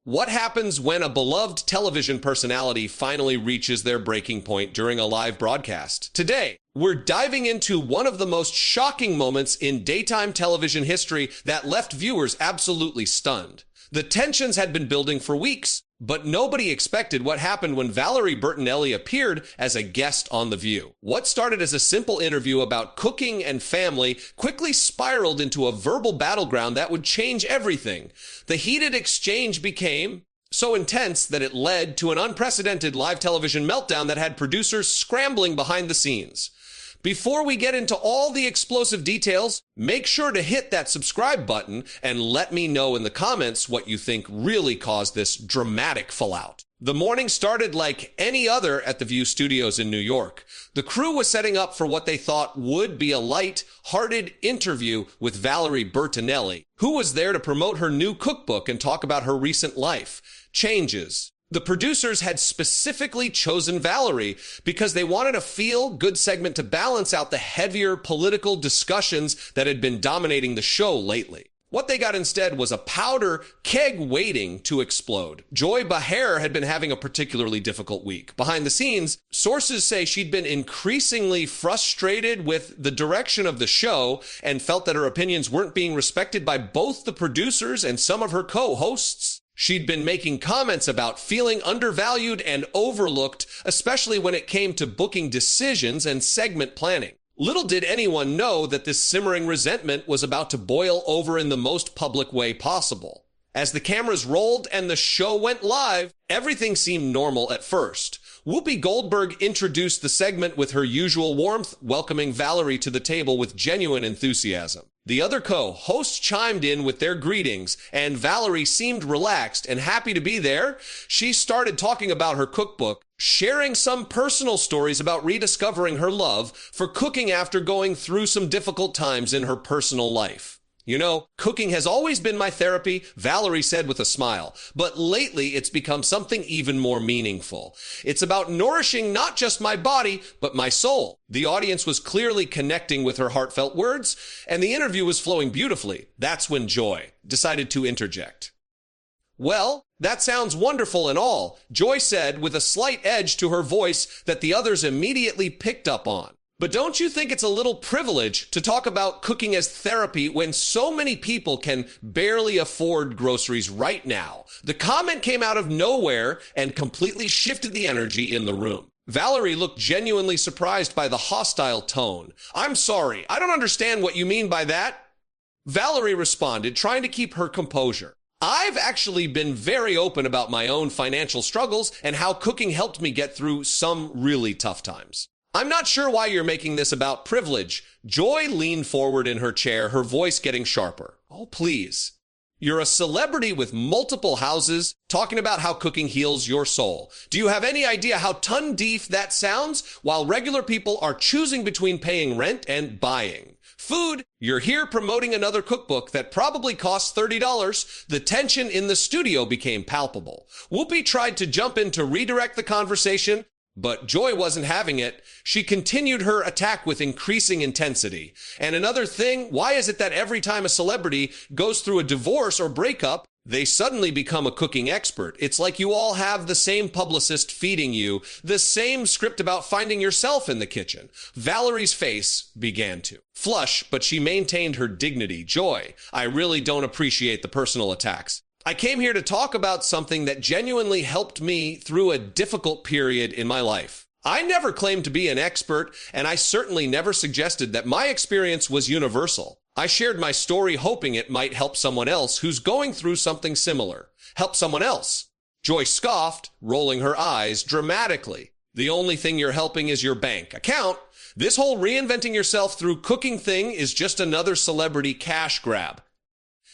What happens when a beloved television personality finally reaches their breaking point during a live broadcast? Today, we're diving into one of the most shocking moments in daytime television history that left viewers absolutely stunned. The tensions had been building for weeks, but nobody expected what happened when Valerie Bertinelli appeared as a guest on The View. What started as a simple interview about cooking and family quickly spiraled into a verbal battleground that would change everything. The heated exchange became so intense that it led to an unprecedented live television meltdown that had producers scrambling behind the scenes. Before we get into all the explosive details, make sure to hit that subscribe button and let me know in the comments what you think really caused this dramatic fallout. The morning started like any other at the View studios in New York. The crew was setting up for what they thought would be a light-hearted interview with Valerie Bertinelli, who was there to promote her new cookbook and talk about her recent life changes. The producers had specifically chosen Valerie because they wanted a feel-good segment to balance out the heavier political discussions that had been dominating the show lately. What they got instead was a powder keg waiting to explode. Joy Behar had been having a particularly difficult week. Behind the scenes, sources say she'd been increasingly frustrated with the direction of the show and felt that her opinions weren't being respected by both the producers and some of her co-hosts. She'd been making comments about feeling undervalued and overlooked, especially when it came to booking decisions and segment planning. Little did anyone know that this simmering resentment was about to boil over in the most public way possible. As the cameras rolled and the show went live, everything seemed normal at first. Whoopi Goldberg introduced the segment with her usual warmth, welcoming Valerie to the table with genuine enthusiasm. The other co-hosts chimed in with their greetings, and Valerie seemed relaxed and happy to be there. She started talking about her cookbook, sharing some personal stories about rediscovering her love for cooking after going through some difficult times in her personal life. You know, cooking has always been my therapy, Valerie said with a smile, but lately it's become something even more meaningful. It's about nourishing not just my body, but my soul. The audience was clearly connecting with her heartfelt words, and the interview was flowing beautifully. That's when Joy decided to interject. Well, that sounds wonderful and all, Joy said with a slight edge to her voice that the others immediately picked up on. But don't you think it's a little privilege to talk about cooking as therapy when so many people can barely afford groceries right now? The comment came out of nowhere and completely shifted the energy in the room. Valerie looked genuinely surprised by the hostile tone. "I'm sorry, I don't understand what you mean by that." Valerie responded, trying to keep her composure. "I've actually been very open about my own financial struggles and how cooking helped me get through some really tough times. I'm not sure why you're making this about privilege." Joy leaned forward in her chair, her voice getting sharper. "Oh, please. You're a celebrity with multiple houses talking about how cooking heals your soul. Do you have any idea how ton-deaf that sounds while regular people are choosing between paying rent and buying food? You're here promoting another cookbook that probably costs $30. The tension in the studio became palpable. Whoopi tried to jump in to redirect the conversation, but Joy wasn't having it. She continued her attack with increasing intensity. "And another thing, why is it that every time a celebrity goes through a divorce or breakup, they suddenly become a cooking expert? It's like you all have the same publicist feeding you the same script about finding yourself in the kitchen." Valerie's face began to flush, but she maintained her dignity. "Joy, I really don't appreciate the personal attacks. I came here to talk about something that genuinely helped me through a difficult period in my life. I never claimed to be an expert, and I certainly never suggested that my experience was universal. I shared my story hoping it might help someone else who's going through something similar. Help someone else." Joy scoffed, rolling her eyes dramatically. "The only thing you're helping is your bank account. This whole reinventing yourself through cooking thing is just another celebrity cash grab.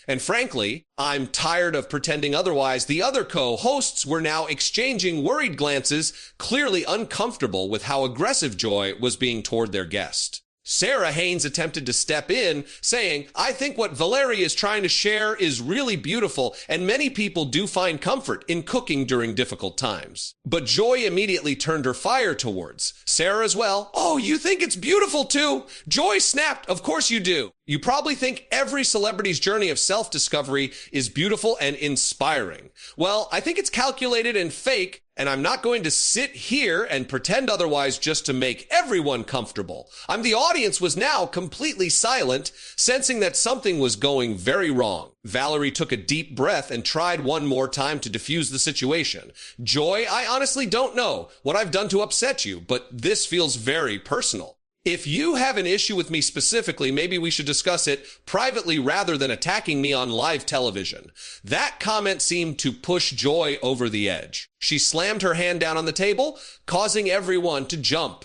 And frankly, I'm tired of pretending otherwise." The other co-hosts were now exchanging worried glances, clearly uncomfortable with how aggressive Joy was being toward their guest. Sarah Haynes attempted to step in, saying, "I think what Valerie is trying to share is really beautiful, and many people do find comfort in cooking during difficult times." But Joy immediately turned her fire towards Sarah as well. "Oh, you think it's beautiful too?" Joy snapped, "Of course you do. You probably think every celebrity's journey of self-discovery is beautiful and inspiring. Well, I think it's calculated and fake, and I'm not going to sit here and pretend otherwise just to make everyone comfortable." The audience was now completely silent, sensing that something was going very wrong. Valerie took a deep breath and tried one more time to diffuse the situation. "Joy, I honestly don't know what I've done to upset you, but this feels very personal. If you have an issue with me specifically, maybe we should discuss it privately rather than attacking me on live television." That comment seemed to push Joy over the edge. She slammed her hand down on the table, causing everyone to jump.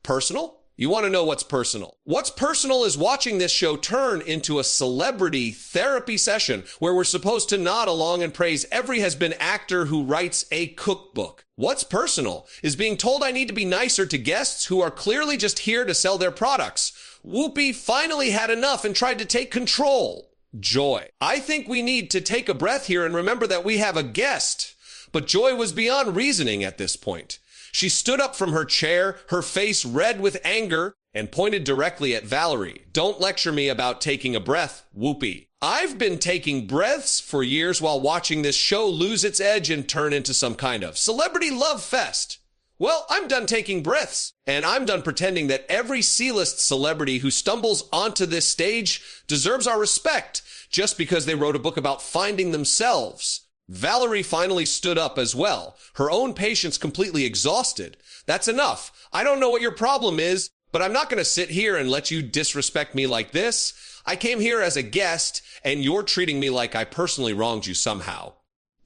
Personal? You want to know what's personal? What's personal is watching this show turn into a celebrity therapy session where we're supposed to nod along and praise every has-been actor who writes a cookbook. What's personal is being told I need to be nicer to guests who are clearly just here to sell their products. Whoopi finally had enough and tried to take control. Joy: "I think we need to take a breath here and remember that we have a guest." But Joy was beyond reasoning at this point. She stood up from her chair, her face red with anger, and pointed directly at Valerie. "Don't lecture me about taking a breath, Whoopi. I've been taking breaths for years while watching this show lose its edge and turn into some kind of celebrity love fest. Well, I'm done taking breaths, and I'm done pretending that every C-list celebrity who stumbles onto this stage deserves our respect just because they wrote a book about finding themselves." Valerie finally stood up as well, her own patience completely exhausted. "That's enough. I don't know what your problem is, but I'm not going to sit here and let you disrespect me like this. I came here as a guest, and you're treating me like I personally wronged you somehow."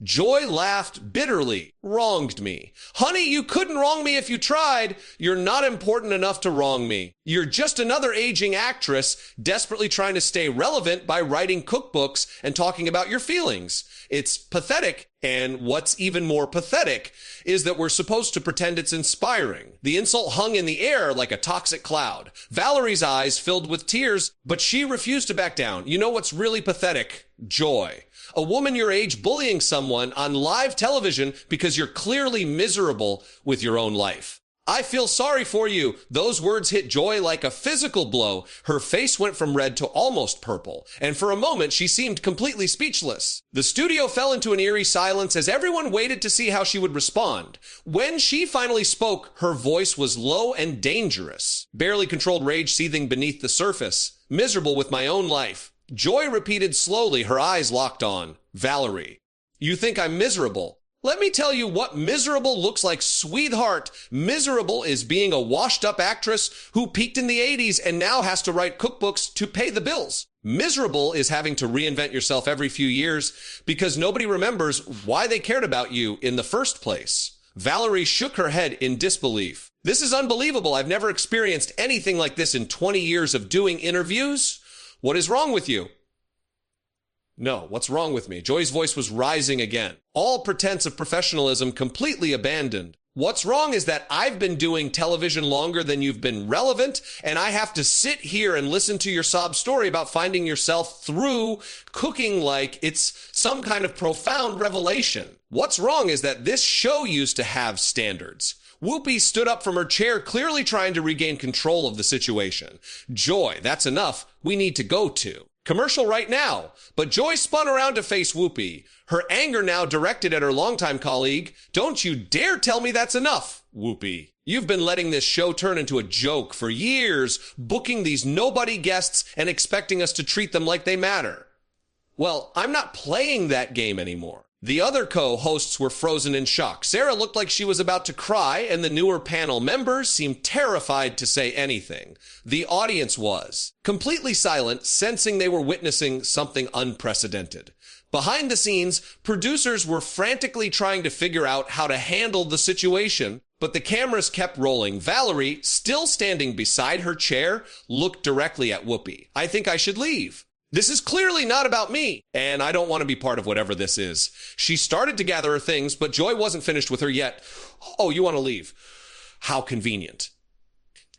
Joy laughed bitterly. "Wronged me? Honey, you couldn't wrong me if you tried. You're not important enough to wrong me. You're just another aging actress desperately trying to stay relevant by writing cookbooks and talking about your feelings. It's pathetic, and what's even more pathetic is that we're supposed to pretend it's inspiring." The insult hung in the air like a toxic cloud. Valerie's eyes filled with tears, but she refused to back down. "You know what's really pathetic? Joy. A woman your age bullying someone on live television because you're clearly miserable with your own life. I feel sorry for you." Those words hit Joy like a physical blow. Her face went from red to almost purple, and for a moment she seemed completely speechless. The studio fell into an eerie silence as everyone waited to see how she would respond. When she finally spoke, her voice was low and dangerous. "Barely controlled rage seething beneath the surface. Miserable with my own life." Joy repeated slowly, her eyes locked on Valerie. "You think I'm miserable? Let me tell you what miserable looks like, sweetheart. Miserable is being a washed-up actress who peaked in the 80s and now has to write cookbooks to pay the bills. Miserable is having to reinvent yourself every few years because nobody remembers why they cared about you in the first place." Valerie shook her head in disbelief. "This is unbelievable. I've never experienced anything like this in 20 years of doing interviews. What is wrong with you?" "No, what's wrong with me?" Joy's voice was rising again. All pretense of professionalism completely abandoned. "What's wrong is that I've been doing television longer than you've been relevant, and I have to sit here and listen to your sob story about finding yourself through cooking like it's some kind of profound revelation. What's wrong is that this show used to have standards." Whoopi stood up from her chair, clearly trying to regain control of the situation. "Joy, that's enough. We need to go to commercial right now." But Joy spun around to face Whoopi, her anger now directed at her longtime colleague. "Don't you dare tell me that's enough, Whoopi. You've been letting this show turn into a joke for years, booking these nobody guests and expecting us to treat them like they matter." "Well, I'm not playing that game anymore." The other co-hosts were frozen in shock. Sarah looked like she was about to cry, and the newer panel members seemed terrified to say anything. The audience was completely silent, sensing they were witnessing something unprecedented. Behind the scenes, producers were frantically trying to figure out how to handle the situation, but the cameras kept rolling. Valerie, still standing beside her chair, looked directly at Whoopi. "I think I should leave. This is clearly not about me, and I don't want to be part of whatever this is." She started to gather her things, but Joy wasn't finished with her yet. "Oh, you want to leave? How convenient."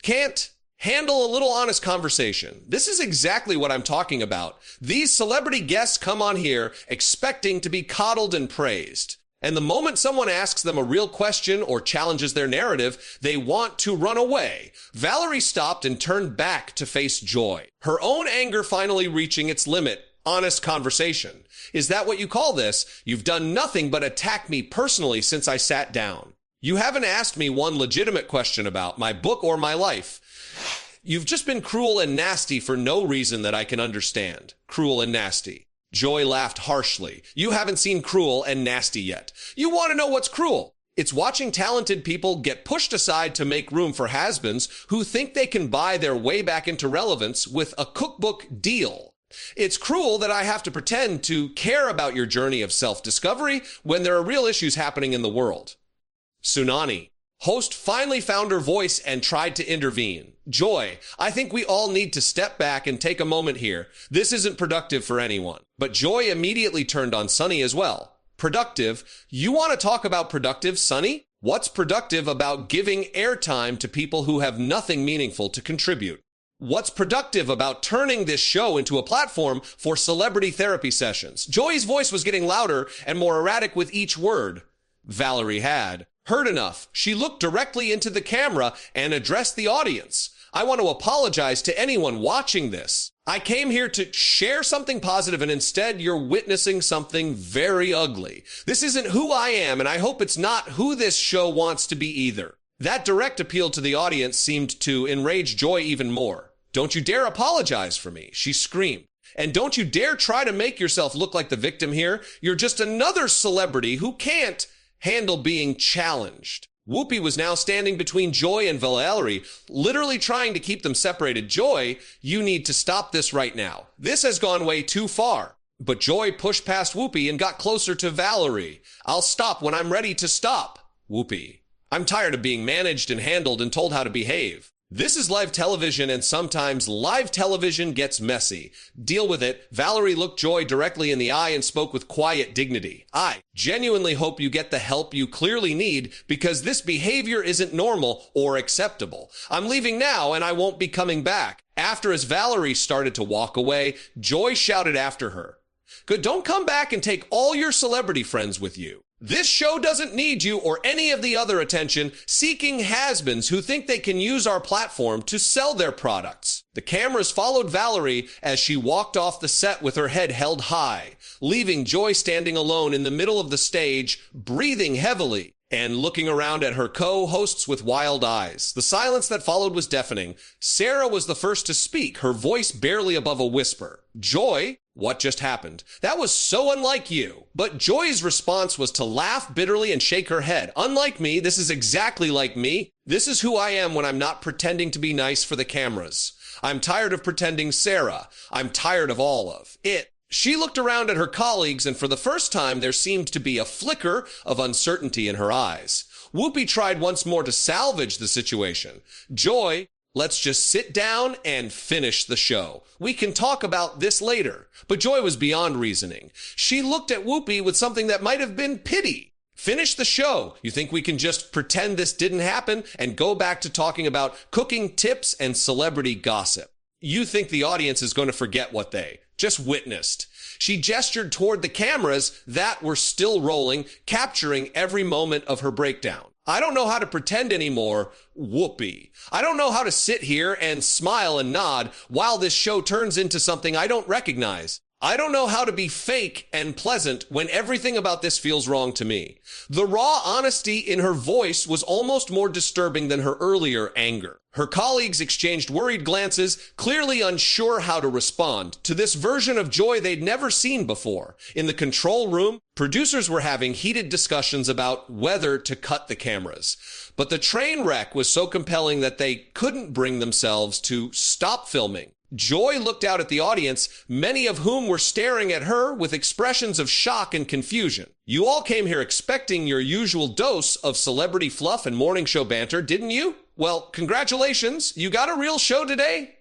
"Can't Handle a little honest conversation. This is exactly what I'm talking about. These celebrity guests come on here expecting to be coddled and praised. And the moment someone asks them a real question or challenges their narrative, they want to run away. Valerie stopped and turned back to face Joy, her own anger finally reaching its limit. Honest conversation. Is that what you call this? You've done nothing but attack me personally since I sat down. You haven't asked me one legitimate question about my book or my life. You've just been cruel and nasty for no reason that I can understand. Cruel and nasty. Joy laughed harshly. You haven't seen cruel and nasty yet. You want to know what's cruel? It's watching talented people get pushed aside to make room for has-beens who think they can buy their way back into relevance with a cookbook deal. It's cruel that I have to pretend to care about your journey of self-discovery when there are real issues happening in the world. Tsunami. Host finally found her voice and tried to intervene. Joy, I think we all need to step back and take a moment here. This isn't productive for anyone. But Joy immediately turned on Sunny as well. Productive? You want to talk about productive, Sunny? What's productive about giving airtime to people who have nothing meaningful to contribute? What's productive about turning this show into a platform for celebrity therapy sessions? Joy's voice was getting louder and more erratic with each word. Valerie had heard enough. She looked directly into the camera and addressed the audience. I want to apologize to anyone watching this. I came here to share something positive, and instead you're witnessing something very ugly. This isn't who I am, and I hope it's not who this show wants to be either. That direct appeal to the audience seemed to enrage Joy even more. Don't you dare apologize for me, she screamed. And don't you dare try to make yourself look like the victim here. You're just another celebrity who can't handle being challenged. Whoopi was now standing between Joy and Valerie, literally trying to keep them separated. Joy, you need to stop this right now. This has gone way too far. But Joy pushed past Whoopi and got closer to Valerie. I'll stop when I'm ready to stop. Whoopi, I'm tired of being managed and handled and told how to behave. This is live television, and sometimes live television gets messy. Deal with it. Valerie looked Joy directly in the eye and spoke with quiet dignity. I genuinely hope you get the help you clearly need, because this behavior isn't normal or acceptable. I'm leaving now and I won't be coming back. After, as Valerie started to walk away, Joy shouted after her, "Good, don't come back and take all your celebrity friends with you. This show doesn't need you or any of the other attention-seeking has-beens who think they can use our platform to sell their products." The cameras followed Valerie as she walked off the set with her head held high, leaving Joy standing alone in the middle of the stage, breathing heavily and looking around at her co-hosts with wild eyes. The silence that followed was deafening. Sarah was the first to speak, her voice barely above a whisper. Joy, what just happened? That was so unlike you. But Joy's response was to laugh bitterly and shake her head. Unlike me, this is exactly like me. This is who I am when I'm not pretending to be nice for the cameras. I'm tired of pretending, Sarah. I'm tired of all of it. She looked around at her colleagues, and for the first time, there seemed to be a flicker of uncertainty in her eyes. Whoopi tried once more to salvage the situation. Joy, let's just sit down and finish the show. We can talk about this later. But Joy was beyond reasoning. She looked at Whoopi with something that might have been pity. Finish the show. You think we can just pretend this didn't happen and go back to talking about cooking tips and celebrity gossip? You think the audience is going to forget what they just witnessed. She gestured toward the cameras that were still rolling, capturing every moment of her breakdown. I don't know how to pretend anymore, Whoopi. I don't know how to sit here and smile and nod while this show turns into something I don't recognize. I don't know how to be fake and pleasant when everything about this feels wrong to me. The raw honesty in her voice was almost more disturbing than her earlier anger. Her colleagues exchanged worried glances, clearly unsure how to respond to this version of Joy they'd never seen before. In the control room, producers were having heated discussions about whether to cut the cameras. But the train wreck was so compelling that they couldn't bring themselves to stop filming. Joy looked out at the audience, many of whom were staring at her with expressions of shock and confusion. You all came here expecting your usual dose of celebrity fluff and morning show banter, didn't you? Well, congratulations. You got a real show today?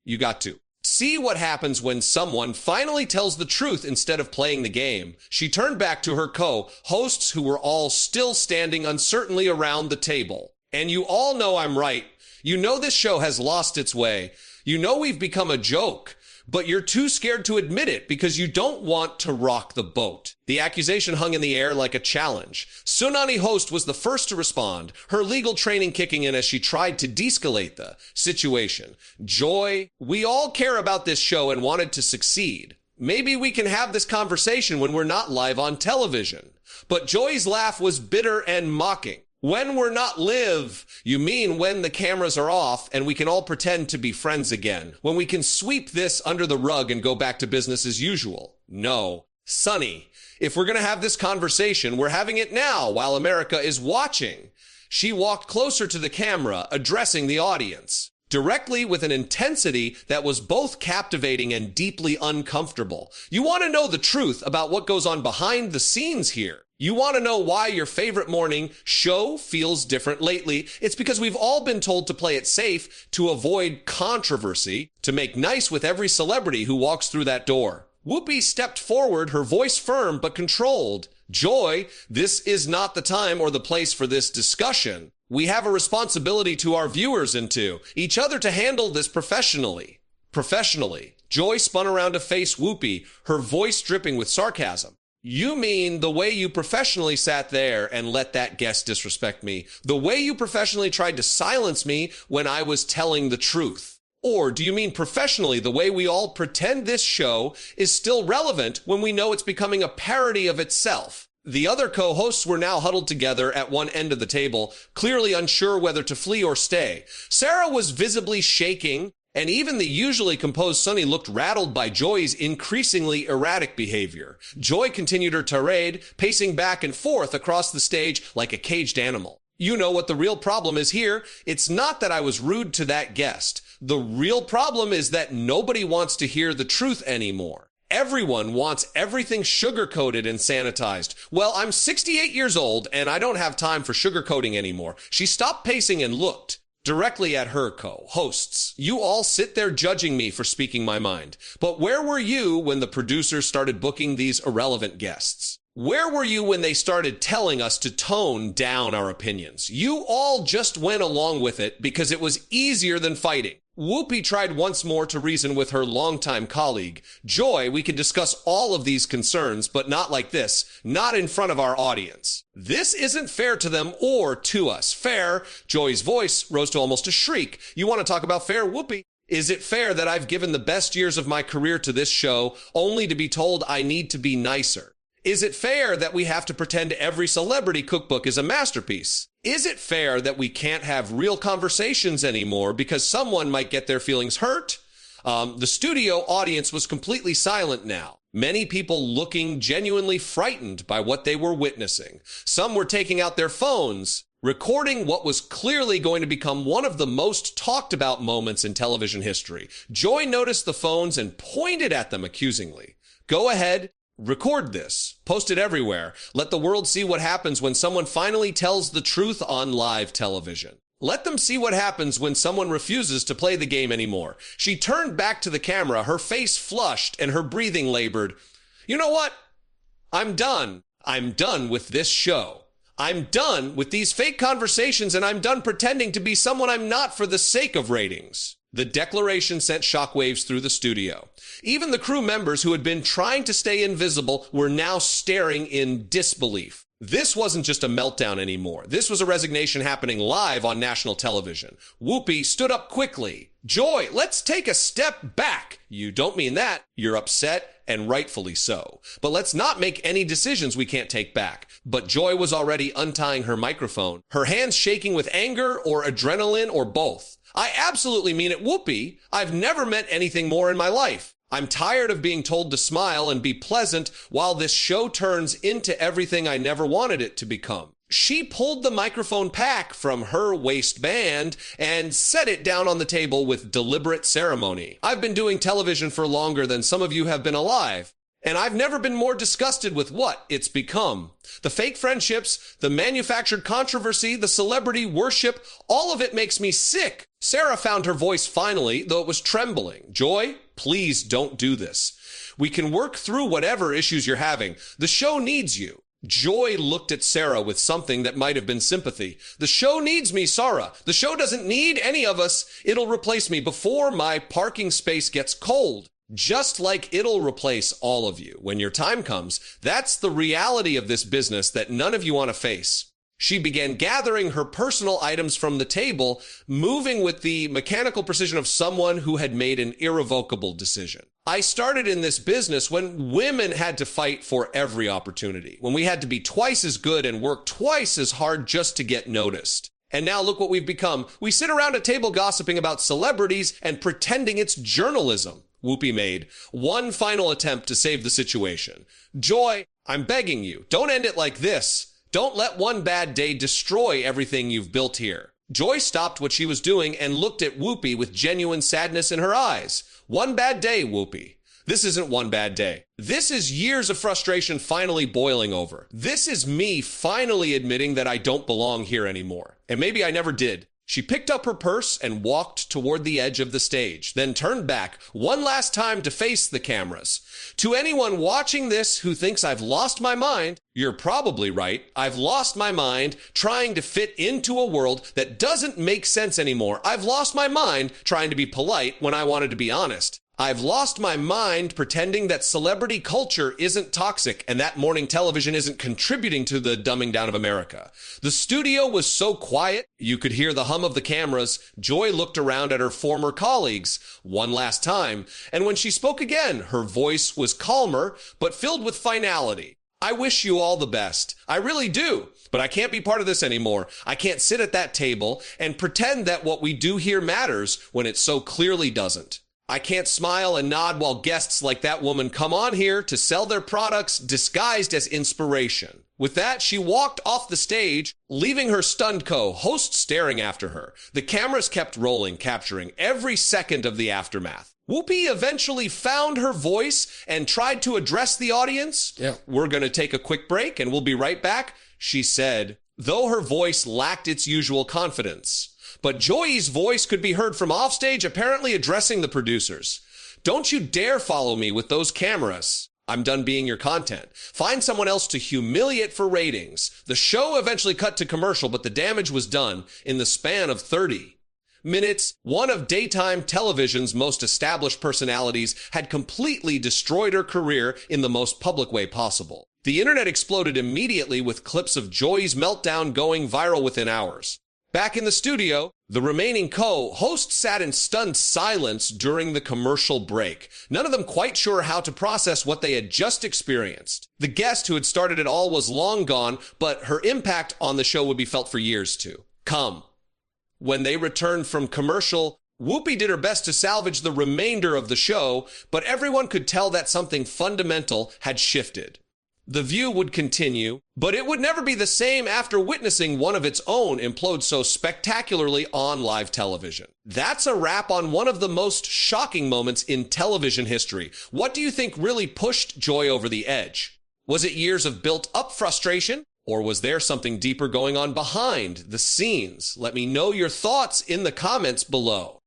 You got to. See what happens when someone finally tells the truth instead of playing the game. She turned back to her co-hosts who were all still standing uncertainly around the table. And you all know I'm right. You know this show has lost its way. You know we've become a joke, but you're too scared to admit it because you don't want to rock the boat. The accusation hung in the air like a challenge. Tsunami host was the first to respond, her legal training kicking in as she tried to de-escalate the situation. Joy, we all care about this show and wanted to succeed. Maybe we can have this conversation when we're not live on television. But Joy's laugh was bitter and mocking. When we're not live, you mean when the cameras are off and we can all pretend to be friends again, when we can sweep this under the rug and go back to business as usual. No. Sonny, if we're going to have this conversation, we're having it now while America is watching. She walked closer to the camera, addressing the audience, directly with an intensity that was both captivating and deeply uncomfortable. You want to know the truth about what goes on behind the scenes here. You want to know why your favorite morning show feels different lately? It's because we've all been told to play it safe, to avoid controversy, to make nice with every celebrity who walks through that door. Whoopi stepped forward, her voice firm but controlled. Joy, this is not the time or the place for this discussion. We have a responsibility to our viewers and to each other to handle this professionally. Joy spun around to face Whoopi, her voice dripping with sarcasm. You mean the way you professionally sat there and let that guest disrespect me? The way you professionally tried to silence me when I was telling the truth? Or do you mean professionally the way we all pretend this show is still relevant when we know it's becoming a parody of itself? The other co-hosts were now huddled together at one end of the table, clearly unsure whether to flee or stay. Sarah was visibly shaking, and even the usually composed Sonny looked rattled by Joy's increasingly erratic behavior. Joy continued her tirade, pacing back and forth across the stage like a caged animal. You know what the real problem is here. It's not that I was rude to that guest. The real problem is that nobody wants to hear the truth anymore. Everyone wants everything sugar-coated and sanitized. Well, I'm 68 years old and I don't have time for sugar-coating anymore. She stopped pacing and looked directly at her co-hosts. You all sit there judging me for speaking my mind. But where were you when the producers started booking these irrelevant guests? Where were you when they started telling us to tone down our opinions? You all just went along with it because it was easier than fighting. Whoopi tried once more to reason with her longtime colleague. Joy, we can discuss all of these concerns, but not like this, not in front of our audience. This isn't fair to them or to us. Fair? Joy's voice rose to almost a shriek. You want to talk about fair, Whoopi? Is it fair that I've given the best years of my career to this show only to be told I need to be nicer? Is it fair that we have to pretend every celebrity cookbook is a masterpiece? Is it fair that we can't have real conversations anymore because someone might get their feelings hurt? The studio audience was completely silent now. Many people looking genuinely frightened by what they were witnessing. Some were taking out their phones, recording what was clearly going to become one of the most talked about moments in television history. Joy noticed the phones and pointed at them accusingly. Go ahead. Record this. Post it everywhere. Let the world see what happens when someone finally tells the truth on live television. Let them see what happens when someone refuses to play the game anymore. She turned back to the camera, her face flushed and her breathing labored. You know what? I'm done. I'm done with this show. I'm done with these fake conversations and I'm done pretending to be someone I'm not for the sake of ratings. The declaration sent shockwaves through the studio. Even the crew members who had been trying to stay invisible were now staring in disbelief. This wasn't just a meltdown anymore. This was a resignation happening live on national television. Whoopi stood up quickly. Joy, let's take a step back. You don't mean that. You're upset, and rightfully so. But let's not make any decisions we can't take back. But Joy was already untying her microphone, her hands shaking with anger or adrenaline or both. I absolutely mean it, Whoopi. I've never meant anything more in my life. I'm tired of being told to smile and be pleasant while this show turns into everything I never wanted it to become. She pulled the microphone pack from her waistband and set it down on the table with deliberate ceremony. I've been doing television for longer than some of you have been alive. And I've never been more disgusted with what it's become. The fake friendships, the manufactured controversy, the celebrity worship, all of it makes me sick. Sarah found her voice finally, though it was trembling. Joy, please don't do this. We can work through whatever issues you're having. The show needs you. Joy looked at Sarah with something that might have been sympathy. The show needs me, Sarah. The show doesn't need any of us. It'll replace me before my parking space gets cold. Just like it'll replace all of you when your time comes. That's the reality of this business that none of you want to face. She began gathering her personal items from the table, moving with the mechanical precision of someone who had made an irrevocable decision. I started in this business when women had to fight for every opportunity, when we had to be twice as good and work twice as hard just to get noticed. And now look what we've become. We sit around a table gossiping about celebrities and pretending it's journalism. Whoopi made one final attempt to save the situation. Joy, I'm begging you, don't end it like this. Don't let one bad day destroy everything you've built here. Joy stopped what she was doing and looked at Whoopi with genuine sadness in her eyes. One bad day, Whoopi. This isn't one bad day. This is years of frustration finally boiling over. This is me finally admitting that I don't belong here anymore. And maybe I never did. She picked up her purse and walked toward the edge of the stage, then turned back one last time to face the cameras. To anyone watching this who thinks I've lost my mind, you're probably right. I've lost my mind trying to fit into a world that doesn't make sense anymore. I've lost my mind trying to be polite when I wanted to be honest. I've lost my mind pretending that celebrity culture isn't toxic and that morning television isn't contributing to the dumbing down of America. The studio was so quiet, you could hear the hum of the cameras. Joy looked around at her former colleagues one last time, and when she spoke again, her voice was calmer, but filled with finality. I wish you all the best. I really do. But I can't be part of this anymore. I can't sit at that table and pretend that what we do here matters when it so clearly doesn't. I can't smile and nod while guests like that woman come on here to sell their products disguised as inspiration. With that, she walked off the stage, leaving her stunned co-host staring after her. The cameras kept rolling, capturing every second of the aftermath. Whoopi eventually found her voice and tried to address the audience. We're going to take a quick break and we'll be right back, she said, though her voice lacked its usual confidence. But Joy's voice could be heard from offstage, apparently addressing the producers. Don't you dare follow me with those cameras. I'm done being your content. Find someone else to humiliate for ratings. The show eventually cut to commercial, but the damage was done in the span of 30 minutes. One of daytime television's most established personalities had completely destroyed her career in the most public way possible. The internet exploded immediately with clips of Joy's meltdown going viral within hours. Back in the studio, the remaining co-hosts sat in stunned silence during the commercial break, none of them quite sure how to process what they had just experienced. The guest who had started it all was long gone, but her impact on the show would be felt for years to come. When they returned from commercial, Whoopi did her best to salvage the remainder of the show, but everyone could tell that something fundamental had shifted. The View would continue, but it would never be the same after witnessing one of its own implode so spectacularly on live television. That's a wrap on one of the most shocking moments in television history. What do you think really pushed Joy over the edge? Was it years of built-up frustration, or was there something deeper going on behind the scenes? Let me know your thoughts in the comments below.